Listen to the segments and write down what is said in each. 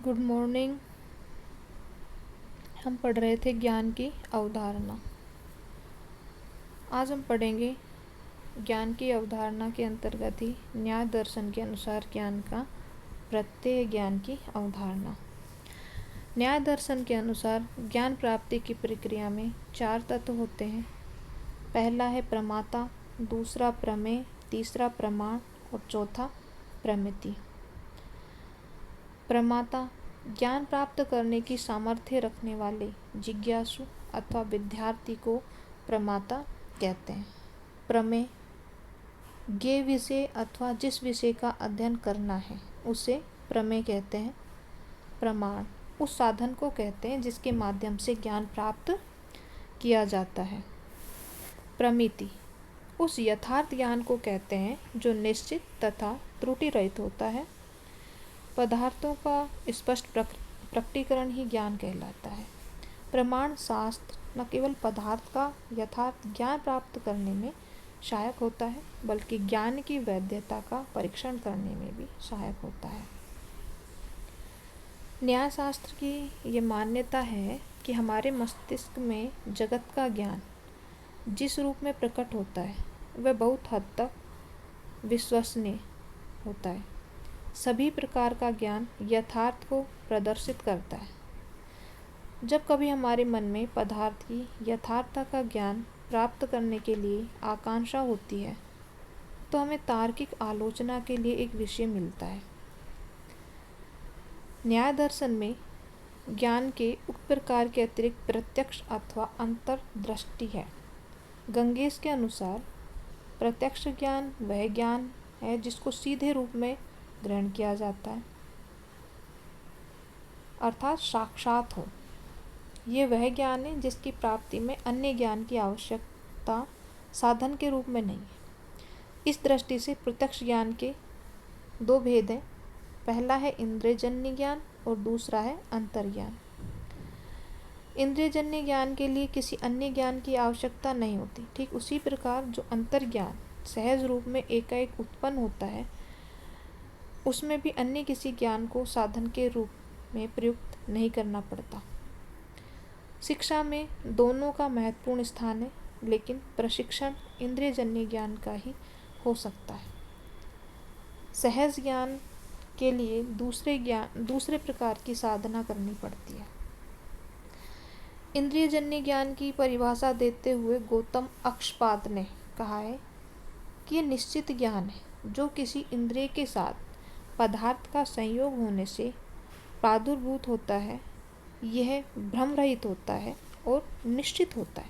Good morning. हम पढ़ रहे थे ज्ञान की अवधारणा। आज हम पढ़ेंगे ज्ञान की अवधारणा के अंतर्गत ही न्याय दर्शन के अनुसार ज्ञान का प्रत्यय ज्ञान की अवधारणा। न्याय दर्शन के अनुसार ज्ञान प्राप्ति की प्रक्रिया में 4 तत्व होते हैं। पहला है प्रमाता, दूसरा प्रमेय, तीसरा प्रमाण और चौथा प्रमिति। प्रमाता ज्ञान प्राप्त करने की सामर्थ्य रखने वाले जिज्ञासु अथवा विद्यार्थी को प्रमाता कहते हैं। प्रमेय ज्ञेय विषय अथवा जिस विषय का अध्ययन करना है उसे प्रमेय कहते हैं। प्रमाण उस साधन को कहते हैं जिसके माध्यम से ज्ञान प्राप्त किया जाता है। प्रमिति उस यथार्थ ज्ञान को कहते हैं जो निश्चित तथा त्रुटि रहित होता है। पदार्थों का स्पष्ट प्रकटीकरण ही ज्ञान कहलाता है। प्रमाण शास्त्र न केवल पदार्थ का यथार्थ ज्ञान प्राप्त करने में सहायक होता है बल्कि ज्ञान की वैधता का परीक्षण करने में भी सहायक होता है। न्याय शास्त्र की ये मान्यता है कि हमारे मस्तिष्क में जगत का ज्ञान जिस रूप में प्रकट होता है वह बहुत हद तक विश्वसनीय होता है। सभी प्रकार का ज्ञान यथार्थ को प्रदर्शित करता है। जब कभी हमारे मन में पदार्थ की यथार्थता का ज्ञान प्राप्त करने के लिए आकांक्षा होती है तो हमें तार्किक आलोचना के लिए एक विषय मिलता है। न्याय दर्शन में ज्ञान के उक्त प्रकार के अतिरिक्त प्रत्यक्ष अथवा अंतर्दृष्टि है। गंगेश के अनुसार प्रत्यक्ष ज्ञान वह ज्ञान है जिसको सीधे रूप में ग्रहण किया जाता है अर्थात साक्षात हो। ये वह ज्ञान है जिसकी प्राप्ति में अन्य ज्ञान की आवश्यकता साधन के रूप में नहीं है। इस दृष्टि से प्रत्यक्ष ज्ञान के 2 भेद हैं। पहला है इंद्रियजन्य ज्ञान और दूसरा है अंतर्ज्ञान। इंद्रियजन्य ज्ञान के लिए किसी अन्य ज्ञान की आवश्यकता नहीं होती। ठीक उसी प्रकार जो अंतर्ज्ञान सहज रूप में एकाएक उत्पन्न होता है उसमें भी अन्य किसी ज्ञान को साधन के रूप में प्रयुक्त नहीं करना पड़ता। शिक्षा में दोनों का महत्वपूर्ण स्थान है लेकिन प्रशिक्षण इंद्रियजन्य ज्ञान का ही हो सकता है। सहज ज्ञान के लिए दूसरे प्रकार की साधना करनी पड़ती है। इंद्रियजन्य ज्ञान की परिभाषा देते हुए गौतम अक्षपाद ने कहा है कि यह निश्चित ज्ञान है जो किसी इंद्रिय के साथ पदार्थ का संयोग होने से प्रादुर्भूत होता है। यह भ्रम रहित होता है और निश्चित होता है।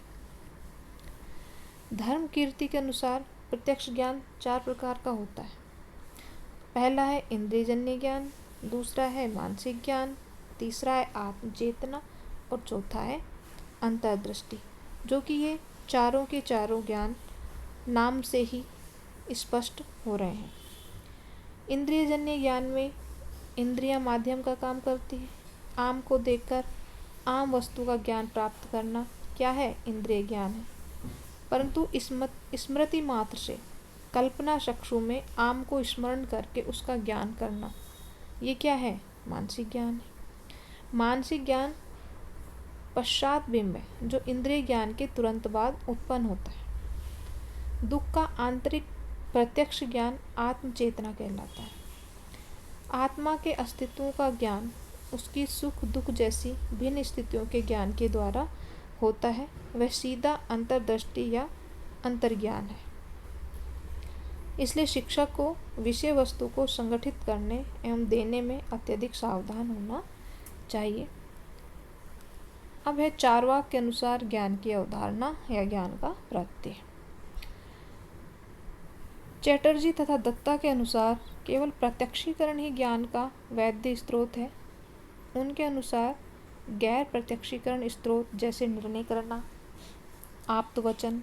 धर्म कीर्ति के अनुसार प्रत्यक्ष ज्ञान 4 प्रकार का होता है। पहला है इंद्रियजन्य ज्ञान, दूसरा है मानसिक ज्ञान, तीसरा है आत्मचेतना और चौथा है अंतर्दृष्टि, जो कि ये चारों के चारों ज्ञान नाम से ही स्पष्ट हो रहे हैं। इंद्रियजन्य ज्ञान में इंद्रियां माध्यम का काम करती है। आम को देखकर आम वस्तु का ज्ञान प्राप्त करना क्या है? इंद्रिय ज्ञान है। परंतु स्मृति मात्र से कल्पना चक्षु में आम को स्मरण करके उसका ज्ञान करना ये क्या है? मानसिक ज्ञान है। मानसिक ज्ञान पश्चात बिंब है जो इंद्रिय ज्ञान के तुरंत बाद उत्पन्न होता है। दुख का आंतरिक प्रत्यक्ष ज्ञान आत्मचेतना कहलाता है। आत्मा के अस्तित्व का ज्ञान उसकी सुख दुख जैसी भिन्न स्थितियों के ज्ञान के द्वारा होता है। वह सीधा अंतर्दृष्टि या अंतर्ज्ञान है। इसलिए शिक्षक को विषय वस्तु को संगठित करने एवं देने में अत्यधिक सावधान होना चाहिए। अब है चार्वाक के अनुसार ज्ञान की अवधारणा या ज्ञान का प्रत्यय। चैटर्जी तथा दत्ता के अनुसार केवल प्रत्यक्षीकरण ही ज्ञान का वैध स्रोत है। उनके अनुसार गैर प्रत्यक्षीकरण स्रोत जैसे निर्णय करना, आप्तवचन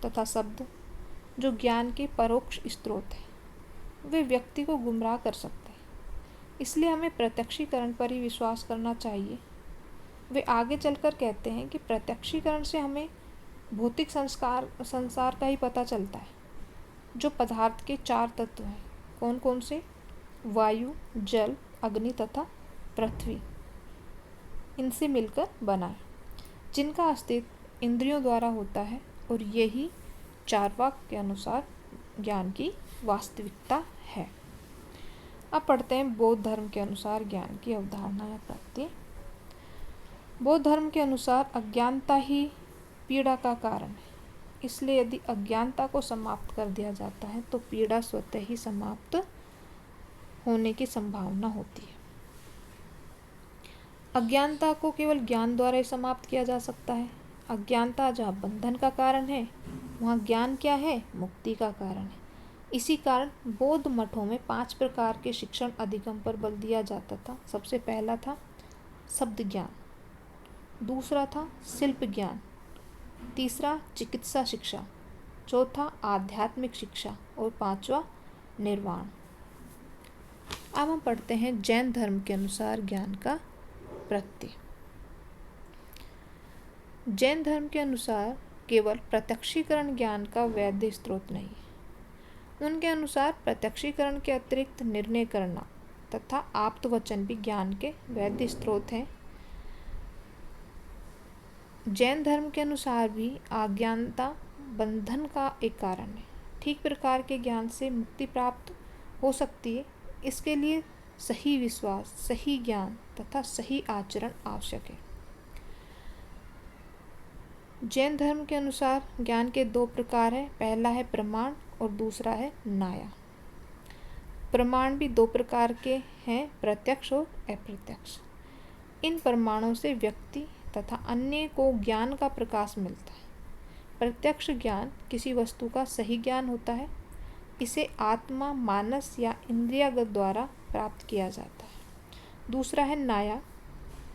तथा शब्द जो ज्ञान के परोक्ष स्रोत हैं वे व्यक्ति को गुमराह कर सकते हैं। इसलिए हमें प्रत्यक्षीकरण पर ही विश्वास करना चाहिए। वे आगे चलकर कहते हैं कि प्रत्यक्षीकरण से हमें भौतिक संसार का ही पता चलता है जो पदार्थ के 4 तत्व हैं। कौन कौन से? वायु, जल, अग्नि तथा पृथ्वी इनसे मिलकर बना है, जिनका अस्तित्व इंद्रियों द्वारा होता है, और यही चार्वाक के अनुसार ज्ञान की वास्तविकता है। अब पढ़ते हैं बौद्ध धर्म के अनुसार ज्ञान की अवधारणा या प्राप्ति। बौद्ध धर्म के अनुसार अज्ञानता ही पीड़ा का कारण है, इसलिए यदि अज्ञानता को समाप्त कर दिया जाता है तो पीड़ा स्वतः ही समाप्त होने की संभावना होती है। अज्ञानता को केवल ज्ञान द्वारा ही समाप्त किया जा सकता है। अज्ञानता जहाँ बंधन का कारण है, वहाँ ज्ञान क्या है? मुक्ति का कारण है। इसी कारण बौद्ध मठों में 5 प्रकार के शिक्षण अधिगम पर बल दिया जाता था। सबसे पहला था शब्द ज्ञान, दूसरा था शिल्प ज्ञान, तीसरा चिकित्सा शिक्षा, चौथा आध्यात्मिक शिक्षा और पांचवा निर्वाण। अब हम पढ़ते हैं जैन धर्म के अनुसार ज्ञान का प्रत्यय। जैन धर्म के अनुसार केवल प्रत्यक्षीकरण ज्ञान का वैध स्रोत नहीं है। उनके अनुसार प्रत्यक्षीकरण के अतिरिक्त निर्णय करना तथा आप्तवचन भी ज्ञान के वैध स्रोत हैं। जैन धर्म के अनुसार भी अज्ञानता बंधन का एक कारण है। ठीक प्रकार के ज्ञान से मुक्ति प्राप्त हो सकती है। इसके लिए सही विश्वास, सही ज्ञान तथा सही आचरण आवश्यक है। जैन धर्म के अनुसार ज्ञान के 2 प्रकार हैं। पहला है प्रमाण और दूसरा है न्याय। प्रमाण भी 2 प्रकार के हैं, प्रत्यक्ष और अप्रत्यक्ष। इन प्रमाणों से व्यक्ति तथा अन्य को ज्ञान का प्रकाश मिलता है। प्रत्यक्ष ज्ञान किसी वस्तु का सही ज्ञान होता है। इसे आत्मा, मानस या इंद्रियगत द्वारा प्राप्त किया जाता है। दूसरा है न्याय।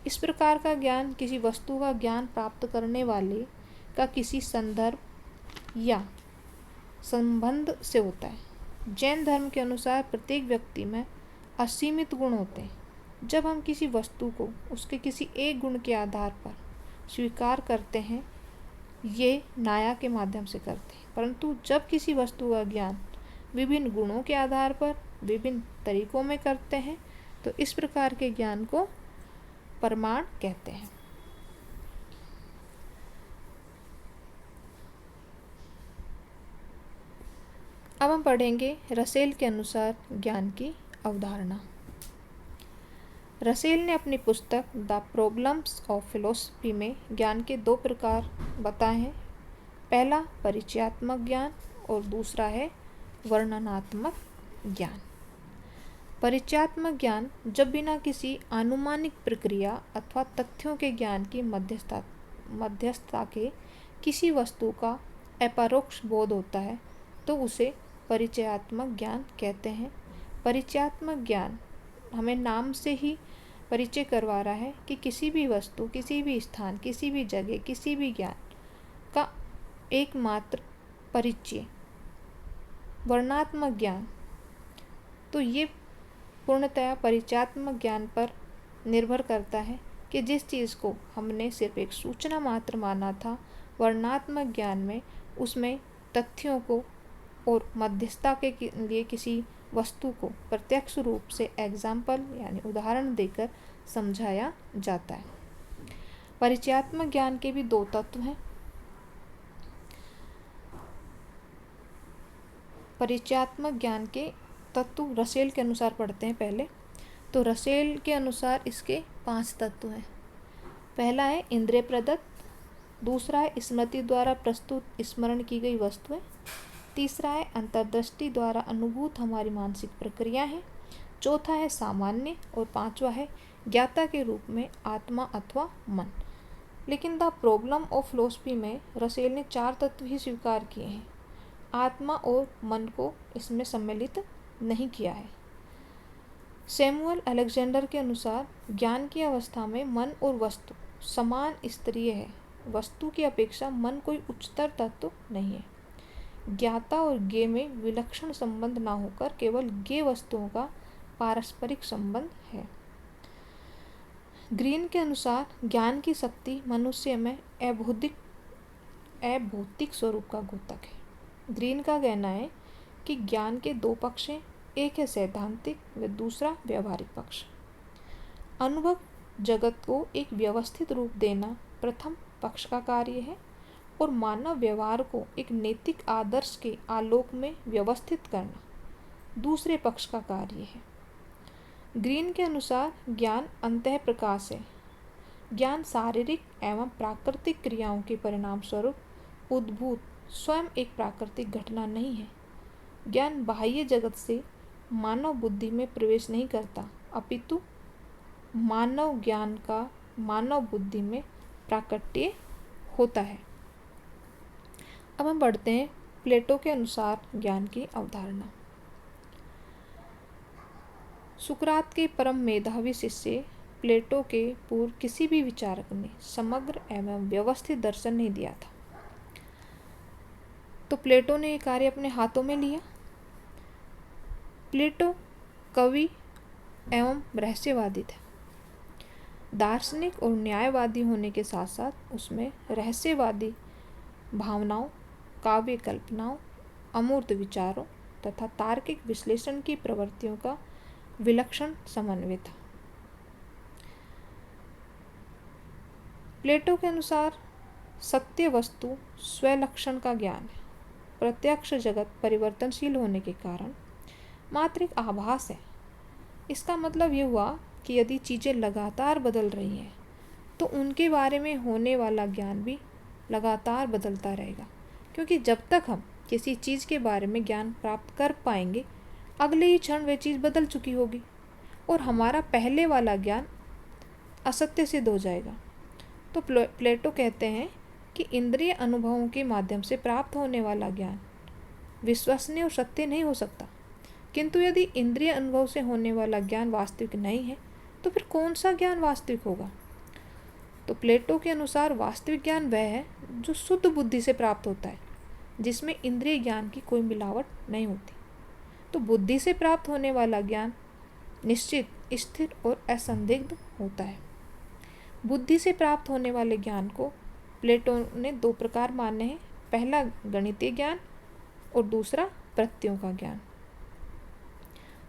इस प्रकार का ज्ञान किसी वस्तु का ज्ञान प्राप्त करने वाले का किसी संदर्भ या संबंध से होता है। जैन धर्म के अनुसार प्रत्येक व्यक्ति में असीमित गुण होते हैं। जब हम किसी वस्तु को उसके किसी एक गुण के आधार पर स्वीकार करते हैं, ये न्याय के माध्यम से करते हैं। परंतु जब किसी वस्तु का ज्ञान विभिन्न गुणों के आधार पर विभिन्न तरीकों में करते हैं, तो इस प्रकार के ज्ञान को प्रमाण कहते हैं। अब हम पढ़ेंगे रसेल के अनुसार ज्ञान की अवधारणा। रसेल ने अपनी पुस्तक द प्रॉब्लम्स ऑफ फिलोसफी में ज्ञान के 2 प्रकार बताए हैं। पहला परिचयात्मक ज्ञान और दूसरा है वर्णनात्मक ज्ञान। परिचयात्मक ज्ञान जब बिना किसी आनुमानिक प्रक्रिया अथवा तथ्यों के ज्ञान की मध्यस्थता के किसी वस्तु का अपरोक्ष बोध होता है, तो उसे परिचयात्मक ज्ञान कहते हैं। परिचयात्मक ज्ञान हमें नाम से ही परिचय करवा रहा है कि किसी भी वस्तु, किसी भी स्थान, किसी भी जगह, किसी भी ज्ञान का एकमात्र परिचय। वर्णनात्मक ज्ञान तो ये पूर्णतया परिचयात्मक ज्ञान पर निर्भर करता है कि जिस चीज़ को हमने सिर्फ एक सूचना मात्र माना था, वर्णनात्मक ज्ञान में उसमें तथ्यों को और मध्यस्थता के लिए किसी वस्तु को प्रत्यक्ष रूप से एग्जाम्पल यानी उदाहरण देकर समझाया जाता है। परिचयात्मक ज्ञान के भी 2 तत्व हैं। परिचयात्मक ज्ञान के तत्व रसेल के अनुसार पढ़ते हैं पहले। तो रसेल के अनुसार इसके 5 तत्व हैं। पहला है इंद्रिय प्रदत्त, दूसरा है स्मृति द्वारा प्रस्तुत स्मरण की गई वस्तुएं, तीसरा है अंतर्दृष्टि द्वारा अनुभूत हमारी मानसिक प्रक्रिया है, चौथा है सामान्य और पांचवा है ज्ञाता के रूप में आत्मा अथवा मन। लेकिन द प्रॉब्लम ऑफ फिलोसफी में रसेल ने 4 तत्व ही स्वीकार किए हैं। आत्मा और मन को इसमें सम्मिलित नहीं किया है। सैमुअल अलेक्जेंडर के अनुसार ज्ञान की अवस्था में मन और वस्तु समान स्तरीय है। वस्तु की अपेक्षा मन कोई उच्चतर तत्व नहीं है। ज्ञाता और ज्ञेय में विलक्षण संबंध ना होकर केवल ज्ञेय वस्तुओं का पारस्परिक संबंध है। ग्रीन के अनुसार ज्ञान की शक्ति मनुष्य में अभौतिक स्वरूप का द्योतक है। ग्रीन का कहना है कि ज्ञान के 2 पक्ष हैं, एक है सैद्धांतिक व दूसरा व्यवहारिक पक्ष। अनुभव जगत को एक व्यवस्थित रूप देना प्रथम पक्ष का कार्य है और मानव व्यवहार को एक नैतिक आदर्श के आलोक में व्यवस्थित करना दूसरे पक्ष का कार्य है। ग्रीन के अनुसार ज्ञान अंतः प्रकाश है। ज्ञान शारीरिक एवं प्राकृतिक क्रियाओं के परिणाम स्वरूप उद्भूत स्वयं एक प्राकृतिक घटना नहीं है। ज्ञान बाह्य जगत से मानव बुद्धि में प्रवेश नहीं करता, अपितु मानव ज्ञान का मानव बुद्धि में प्राकट्य होता है। अब हम बढ़ते हैं प्लेटो के अनुसार ज्ञान की अवधारणा। सुकरात के परम मेधावी शिष्य प्लेटो के पूर्व किसी भी विचारक ने समग्र एवं व्यवस्थित दर्शन नहीं दिया था, तो प्लेटो ने ये कार्य अपने हाथों में लिया। प्लेटो कवि एवं रहस्यवादी था। दार्शनिक और न्यायवादी होने के साथ साथ उसमें रहस्यवादी भावनाओं, काव्य कल्पनाओं, अमूर्त विचारों तथा तार्किक विश्लेषण की प्रवृत्तियों का विलक्षण समन्वय था। प्लेटो के अनुसार सत्य वस्तु स्वलक्षण का ज्ञान है। प्रत्यक्ष जगत परिवर्तनशील होने के कारण मात्र एक आभास है। इसका मतलब ये हुआ कि यदि चीज़ें लगातार बदल रही हैं तो उनके बारे में होने वाला ज्ञान भी लगातार बदलता रहेगा, क्योंकि जब तक हम किसी चीज़ के बारे में ज्ञान प्राप्त कर पाएंगे अगले ही क्षण वह चीज़ बदल चुकी होगी और हमारा पहले वाला ज्ञान असत्य सिद्ध हो जाएगा। तो प्लेटो कहते हैं कि इंद्रिय अनुभवों के माध्यम से प्राप्त होने वाला ज्ञान विश्वसनीय और सत्य नहीं हो सकता, किंतु यदि इंद्रिय अनुभव से होने वाला ज्ञान वास्तविक नहीं है तो फिर कौन सा ज्ञान वास्तविक होगा। तो प्लेटो के अनुसार वास्तविक ज्ञान वह है जो शुद्ध बुद्धि से प्राप्त होता है, जिसमें इंद्रिय ज्ञान की कोई मिलावट नहीं होती। तो बुद्धि से प्राप्त होने वाला ज्ञान निश्चित, स्थिर और असंदिग्ध होता है। बुद्धि से प्राप्त होने वाले ज्ञान को प्लेटो ने दो प्रकार माने हैं, पहला गणितीय ज्ञान और दूसरा प्रत्ययों का ज्ञान।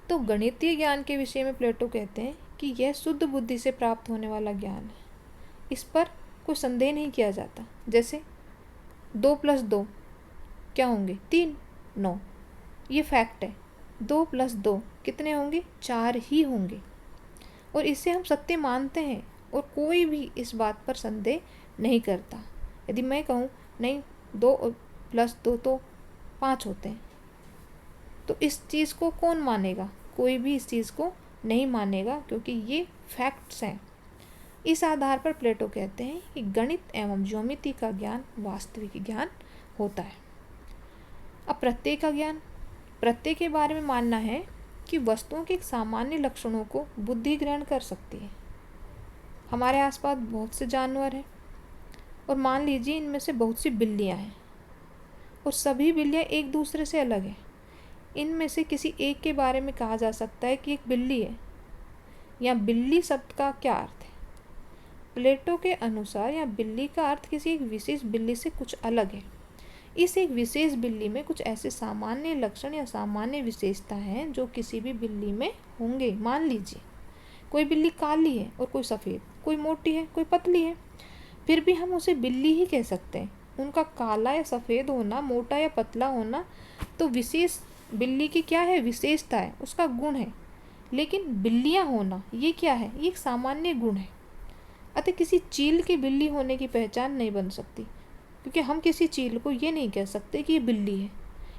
तो गणितीय ज्ञान के विषय में प्लेटो कहते हैं कि यह शुद्ध बुद्धि से प्राप्त होने वाला ज्ञान है, इस पर कोई संदेह नहीं किया जाता। जैसे 2 + 2 क्या होंगे? 3, 9, ये फैक्ट है। 2 + 2 कितने होंगे? 4 ही होंगे और इसे हम सत्य मानते हैं और कोई भी इस बात पर संदेह नहीं करता। यदि मैं कहूँ नहीं 2 + 2 तो 5 होते हैं, तो इस चीज़ को कौन मानेगा? कोई भी इस चीज़ को नहीं मानेगा, क्योंकि ये फैक्ट्स हैं। इस आधार पर प्लेटो कहते हैं कि गणित एवं ज्योमिति का ज्ञान वास्तविक ज्ञान होता है। अब प्रत्यय का ज्ञान। प्रत्यय के बारे में मानना है कि वस्तुओं के सामान्य लक्षणों को बुद्धि ग्रहण कर सकती है। हमारे आसपास बहुत से जानवर हैं और मान लीजिए इनमें से बहुत सी बिल्लियां हैं और सभी बिल्लियां एक दूसरे से अलग हैं। इनमें से किसी एक के बारे में कहा जा सकता है कि एक बिल्ली है। या बिल्ली शब्द का क्या अर्थ है? प्लेटो के अनुसार या बिल्ली का अर्थ किसी एक विशेष बिल्ली से कुछ अलग है। इस एक विशेष बिल्ली में कुछ ऐसे सामान्य लक्षण या सामान्य विशेषता हैं जो किसी भी बिल्ली में होंगे। मान लीजिए कोई बिल्ली काली है और कोई सफ़ेद, कोई मोटी है, कोई पतली है, फिर भी हम उसे बिल्ली ही कह सकते हैं। उनका काला या सफ़ेद होना, मोटा या पतला होना तो विशेष बिल्ली की क्या है? विशेषता है, उसका गुण है। लेकिन बिल्लियाँ होना ये क्या है? ये एक सामान्य गुण है। अतः किसी चील की बिल्ली होने की पहचान नहीं बन सकती, क्योंकि हम किसी चील को ये नहीं कह सकते कि ये बिल्ली है,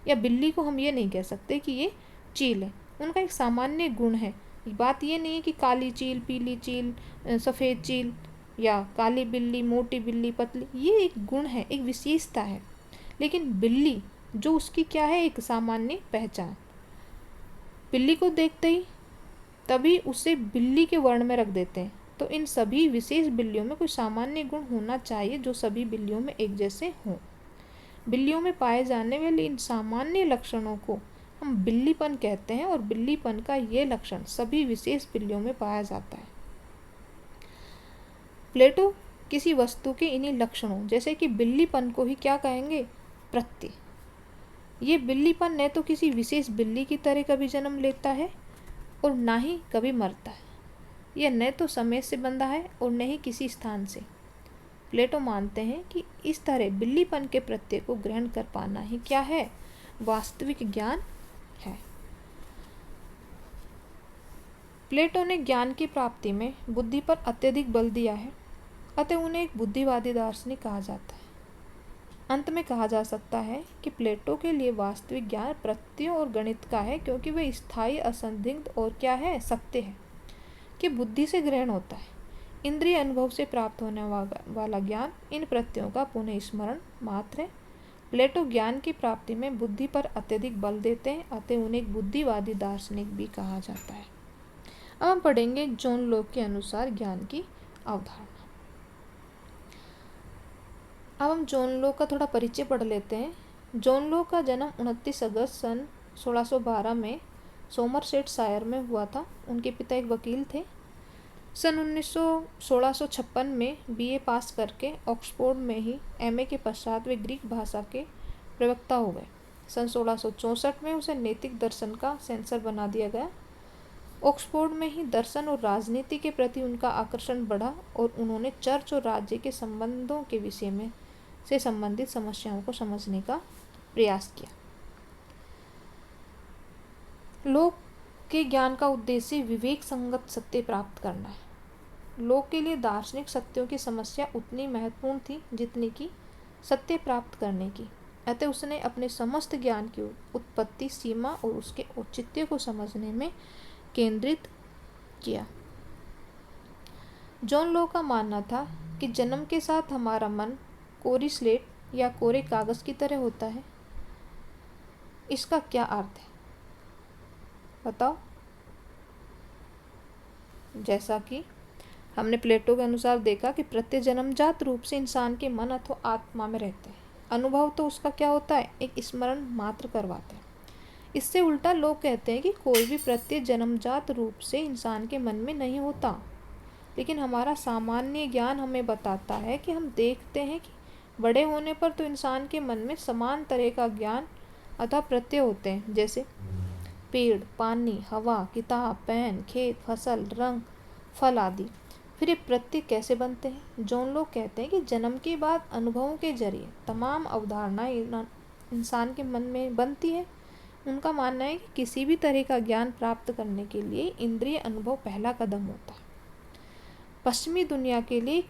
या बिल्ली को हम ये नहीं कह सकते कि ये चील है। उनका एक सामान्य गुण है। बात ये नहीं है कि काली चील, पीली चील, सफ़ेद चील या काली बिल्ली, मोटी बिल्ली, पतली, ये एक गुण है, एक विशेषता है। लेकिन बिल्ली जो उसकी क्या है? एक सामान्य पहचान। बिल्ली को देखते ही तभी उसे बिल्ली के वर्ण में रख देते हैं। तो इन सभी विशेष बिल्लियों में कोई सामान्य गुण होना चाहिए जो सभी बिल्लियों में एक जैसे हों। बिल्लियों में पाए जाने वाले इन सामान्य लक्षणों को हम बिल्लीपन कहते हैं और बिल्लीपन का ये लक्षण सभी विशेष बिल्लियों में पाया जाता है। प्लेटो किसी वस्तु के इन्हीं लक्षणों जैसे कि बिल्लीपन को ही क्या कहेंगे? प्रत्यय। ये बिल्लीपन न तो किसी विशेष बिल्ली की तरह कभी जन्म लेता है और ना ही कभी मरता है। यह न तो समय से बंधा है और न ही किसी स्थान से। प्लेटो मानते हैं कि इस तरह बिल्लीपन के प्रत्यय को ग्रहण कर पाना ही क्या है, वास्तविक ज्ञान है। प्लेटो ने ज्ञान की प्राप्ति में बुद्धि पर अत्यधिक बल दिया है, अतः उन्हें एक बुद्धिवादी दार्शनिक कहा जाता है। अंत में कहा जा सकता है कि प्लेटो के लिए वास्तविक ज्ञान प्रत्ययों और गणित का है, क्योंकि वह स्थायी, असंदिग्ध और क्या है, सत्य है कि बुद्धि से ग्रहण होता है। इंद्रिय अनुभव से प्राप्त होने वाला ज्ञान इन प्रत्ययों का पुनः स्मरण मात्र है। प्लेटो ज्ञान की प्राप्ति में बुद्धि पर अत्यधिक बल देते हैं, अतः उन्हें एक बुद्धिवादी दार्शनिक भी कहा जाता है। अब हम पढ़ेंगे जॉन लोक के अनुसार ज्ञान की अवधारणा। अब हम जॉन लोक का थोड़ा परिचय पढ़ लेते हैं। जॉन लोक का जन्म 29 अगस्त सन 1612 में सोमरसेट शायर में हुआ था। उनके पिता एक वकील थे। सन 1656 में बीए पास करके ऑक्सफोर्ड में ही एमए के पश्चात वे ग्रीक भाषा के प्रवक्ता हो गए। सन 1664 में उसे नैतिक दर्शन का सेंसर बना दिया गया। ऑक्सफोर्ड में ही दर्शन और राजनीति के प्रति उनका आकर्षण बढ़ा और उन्होंने चर्च और राज्य के संबंधों के विषय में से संबंधित समस्याओं को समझने का प्रयास किया। लोक के ज्ञान का उद्देश्य विवेक संगत सत्य प्राप्त करना है। लोक के लिए दार्शनिक सत्यों की समस्या उतनी महत्वपूर्ण थी जितनी कि सत्य प्राप्त करने की। अतः उसने अपने समस्त ज्ञान की उत्पत्ति, सीमा और उसके औचित्य को समझने में केंद्रित किया। जॉन लोक का मानना था कि जन्म के साथ हमारा मन कोरी स्लेट या कोरे कागज की तरह होता है। इसका क्या अर्थ है बताओ? जैसा कि हमने प्लेटो के अनुसार देखा कि प्रत्यय जन्मजात रूप से इंसान के मन अथवा आत्मा में रहते हैं। अनुभव तो उसका क्या होता है, एक स्मरण मात्र करवाते हैं। इससे उल्टा लोग कहते हैं कि कोई भी प्रत्यय जन्मजात रूप से इंसान के मन में नहीं होता, लेकिन हमारा सामान्य ज्ञान हमें बताता है कि हम देखते हैं कि बड़े होने पर तो इंसान के मन में समान तरह का ज्ञान अथवा प्रत्यय होते हैं, जैसे पेड़, पानी, हवा, किताब, पेन, खेत, फसल, रंग, फल आदि। फिर ये प्रत्यय कैसे बनते हैं? जॉन लोक कहते हैं कि जन्म के बाद अनुभवों के जरिए तमाम अवधारणाएं इंसान के मन में बनती है। उनका मानना है कि किसी भी तरह का ज्ञान प्राप्त करने के लिए इंद्रिय अनुभव पहला कदम होता है। पश्चिमी दुनिया के लिए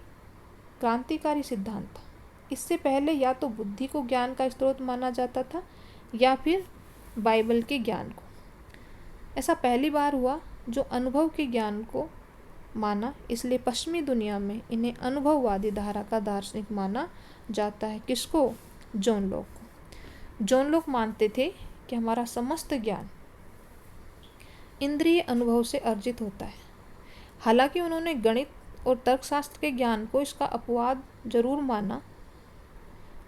क्रांतिकारी सिद्धांत था। इससे पहले या तो बुद्धि को ज्ञान का स्रोत माना जाता था या फिर बाइबल के ज्ञान को। ऐसा पहली बार हुआ जो अनुभव के ज्ञान को माना, इसलिए पश्चिमी दुनिया में इन्हें अनुभववादी धारा का दार्शनिक माना जाता है। किसको? जॉन लोक को। जॉन लोक मानते थे कि हमारा समस्त ज्ञान इंद्रिय अनुभव से अर्जित होता है। हालांकि उन्होंने गणित और तर्कशास्त्र के ज्ञान को इसका अपवाद जरूर माना।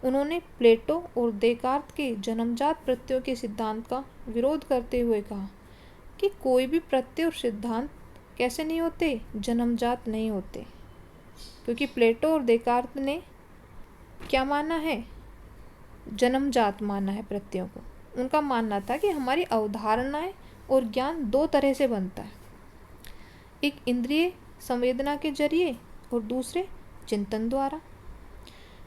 उन्होंने प्लेटो और देकार्त के जन्मजात प्रत्ययों के सिद्धांत का विरोध करते हुए कहा कि कोई भी प्रत्यय और सिद्धांत कैसे नहीं होते, जन्मजात नहीं होते, क्योंकि प्लेटो और देकार्त ने क्या माना है, जन्मजात माना है प्रत्ययों को। उनका मानना था कि हमारी अवधारणाएं और ज्ञान दो तरह से बनता है, एक इंद्रिय संवेदना के जरिए और दूसरे चिंतन द्वारा।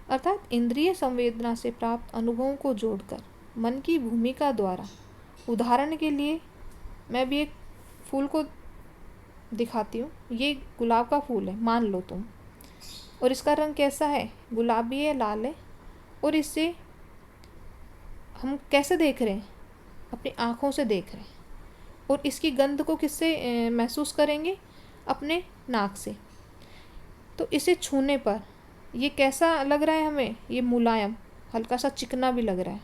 अर्थात इंद्रिय संवेदना से प्राप्त अनुभवों को जोड़कर मन की भूमिका द्वारा। उदाहरण के लिए मैं भी एक फूल को दिखाती हूँ। ये गुलाब का फूल है मान लो तुम, और इसका रंग कैसा है, गुलाबी है, लाल है। और इससे हम कैसे देख रहे हैं, अपनी आँखों से देख रहे हैं। और इसकी गंध को किससे महसूस करेंगे, अपने नाक से। तो इसे छूने पर ये कैसा लग रहा है हमें, ये मुलायम, हल्का सा चिकना भी लग रहा है।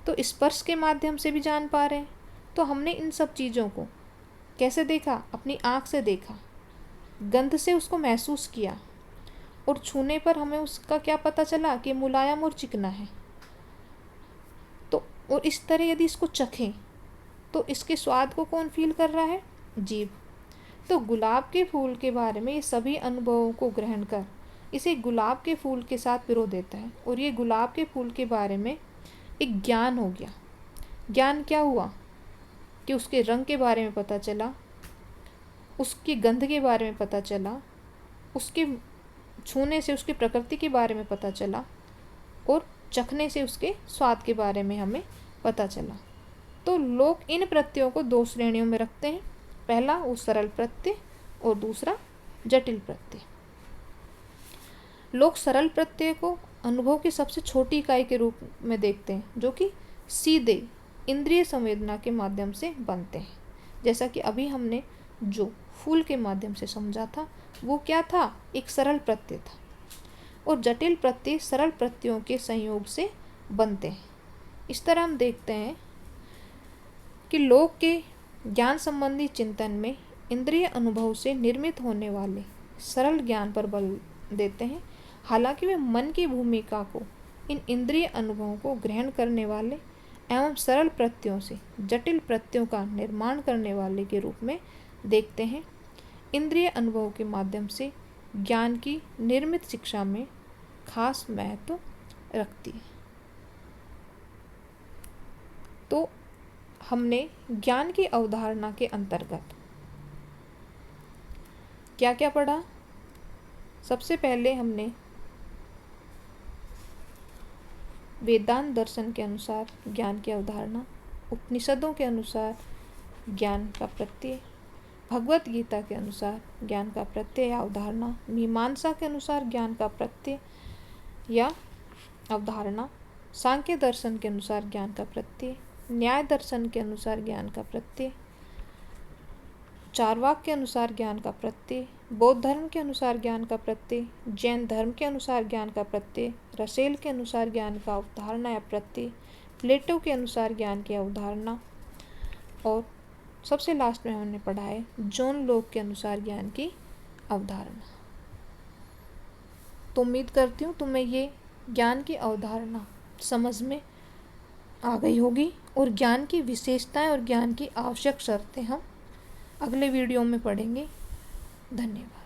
तो स्पर्श के माध्यम से भी जान पा रहे हैं। तो हमने इन सब चीज़ों को कैसे देखा, अपनी आँख से देखा, गंध से उसको महसूस किया, और छूने पर हमें उसका क्या पता चला कि मुलायम और चिकना है। तो और इस तरह यदि इसको चखें तो इसके स्वाद को कौन फील कर रहा है, जीभ। तो गुलाब के फूल के बारे में ये सभी अनुभवों को ग्रहण कर इसे गुलाब के फूल के साथ पिरो देता है, और ये गुलाब के फूल के बारे में एक ज्ञान हो गया। ज्ञान क्या हुआ कि उसके रंग के बारे में पता चला, उसकी गंध के बारे में पता चला, उसके छूने से उसकी प्रकृति के बारे में पता चला और चखने से उसके स्वाद के बारे में हमें पता चला। तो लोग इन प्रत्ययों को दो श्रेणियों में रखते हैं, पहला वो सरल प्रत्यय और दूसरा जटिल प्रत्यय। लोग सरल प्रत्यय को अनुभव की सबसे छोटी इकाई के रूप में देखते हैं, जो कि सीधे इंद्रिय संवेदना के माध्यम से बनते हैं। जैसा कि अभी हमने जो फूल के माध्यम से समझा था वो क्या था, एक सरल प्रत्यय था। और जटिल प्रत्यय सरल प्रत्ययों के संयोग से बनते हैं। इस तरह हम देखते हैं कि लोग के ज्ञान संबंधी चिंतन में इंद्रिय अनुभव से निर्मित होने वाले सरल ज्ञान पर बल देते हैं, हालांकि वे मन की भूमिका को इन इंद्रिय अनुभवों को ग्रहण करने वाले एवं सरल प्रत्ययों से जटिल प्रत्ययों का निर्माण करने वाले के रूप में देखते हैं। इंद्रिय अनुभव के माध्यम से ज्ञान की निर्मित शिक्षा में खास महत्व रखती है। तो हमने ज्ञान की अवधारणा के अंतर्गत क्या क्या पढ़ा? सबसे पहले हमने वेदांत दर्शन के अनुसार ज्ञान की अवधारणा, उपनिषदों के अनुसार ज्ञान का प्रत्यय, भगवत गीता के अनुसार ज्ञान का प्रत्यय या अवधारणा, मीमांसा के अनुसार ज्ञान का प्रत्यय या अवधारणा, सांख्य दर्शन के अनुसार ज्ञान का प्रत्यय, न्याय दर्शन के अनुसार ज्ञान का प्रत्यय, चारवाक के अनुसार ज्ञान का प्रत्यय, बौद्ध धर्म के अनुसार ज्ञान का प्रत्यय, जैन धर्म के अनुसार ज्ञान का प्रत्यय, रसेल के अनुसार ज्ञान का अवधारणा या प्रत्यय, प्लेटो के अनुसार ज्ञान की अवधारणा, और सबसे लास्ट में हमने पढ़ा है जॉन लॉक के अनुसार ज्ञान की अवधारणा। तो उम्मीद करती हूँ तुम्हें ये ज्ञान की अवधारणा समझ में आ गई होगी और ज्ञान की विशेषताएं और ज्ञान की आवश्यक शर्तें हम अगले वीडियो में पढ़ेंगे। धन्यवाद।